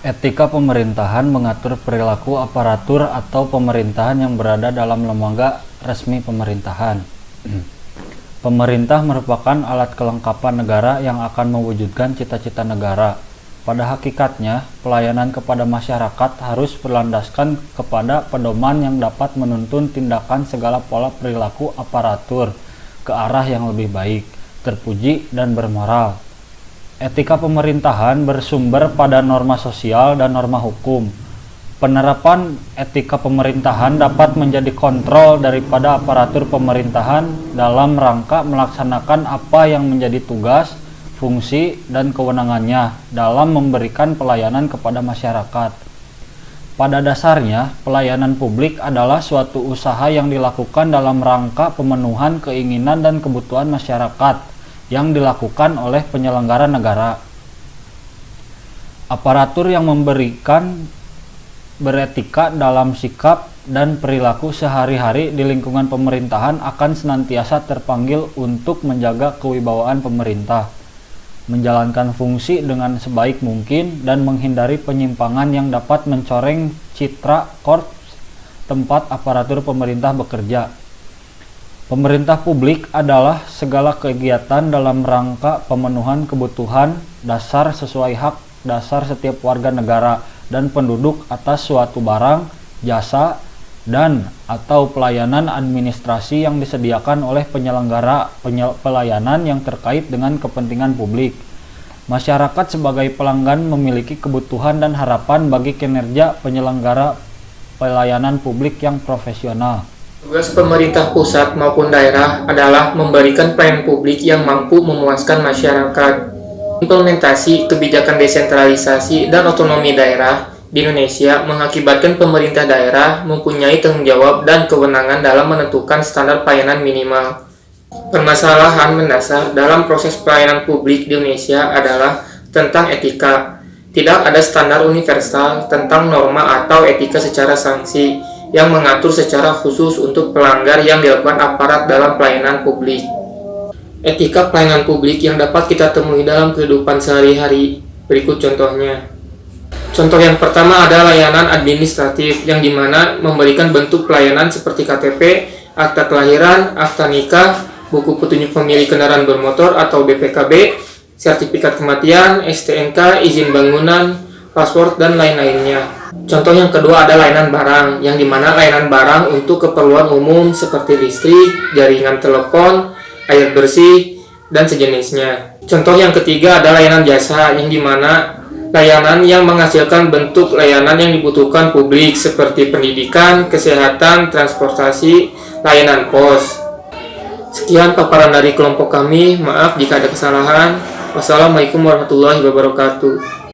Etika pemerintahan mengatur perilaku aparatur atau pemerintahan yang berada dalam lembaga resmi pemerintahan. Pemerintah merupakan alat kelengkapan negara yang akan mewujudkan cita-cita negara. Pada hakikatnya, pelayanan kepada masyarakat harus berlandaskan kepada pedoman yang dapat menuntun tindakan segala pola perilaku aparatur ke arah yang lebih baik, terpuji, dan bermoral. Etika pemerintahan bersumber pada norma sosial dan norma hukum. Penerapan etika pemerintahan dapat menjadi kontrol daripada aparatur pemerintahan dalam rangka melaksanakan apa yang menjadi tugas, fungsi, dan kewenangannya dalam memberikan pelayanan kepada masyarakat. Pada dasarnya, pelayanan publik adalah suatu usaha yang dilakukan dalam rangka pemenuhan keinginan dan kebutuhan masyarakat yang dilakukan oleh penyelenggara negara. Aparatur yang beretika dalam sikap dan perilaku sehari-hari di lingkungan pemerintahan akan senantiasa terpanggil untuk menjaga kewibawaan pemerintah, menjalankan fungsi dengan sebaik mungkin, dan menghindari penyimpangan yang dapat mencoreng citra korps tempat aparatur pemerintah bekerja. Pemerintah publik adalah segala kegiatan dalam rangka pemenuhan kebutuhan dasar sesuai hak dasar setiap warga negara dan penduduk atas suatu barang, jasa, dan atau pelayanan administrasi yang disediakan oleh penyelenggara pelayanan yang terkait dengan kepentingan publik. Masyarakat sebagai pelanggan memiliki kebutuhan dan harapan bagi kinerja penyelenggara pelayanan publik yang profesional. Tugas pemerintah pusat maupun daerah adalah memberikan pelayanan publik yang mampu memuaskan masyarakat. Implementasi kebijakan desentralisasi dan otonomi daerah di Indonesia mengakibatkan pemerintah daerah mempunyai tanggung jawab dan kewenangan dalam menentukan standar pelayanan minimal. Permasalahan mendasar dalam proses pelayanan publik di Indonesia adalah tentang etika. Tidak ada standar universal tentang norma atau etika secara sanksi yang mengatur secara khusus untuk pelanggar yang dilakukan aparat dalam pelayanan publik. Etika pelayanan publik yang dapat kita temui dalam kehidupan sehari-hari, berikut contohnya. Contoh yang pertama adalah layanan administratif, yang dimana memberikan bentuk pelayanan seperti KTP, akta kelahiran, akta nikah, buku petunjuk pemilik kendaraan bermotor atau BPKB, sertifikat kematian, STNK, izin bangunan, paspor, dan lain-lainnya. Contoh yang kedua ada layanan barang, yang dimana layanan barang untuk keperluan umum seperti listrik, jaringan telepon, air bersih, dan sejenisnya. Contoh yang ketiga ada layanan jasa, yang dimana layanan yang menghasilkan bentuk layanan yang dibutuhkan publik seperti pendidikan, kesehatan, transportasi, layanan pos. Sekian paparan dari kelompok kami, maaf jika ada kesalahan. Wassalamualaikum warahmatullahi wabarakatuh.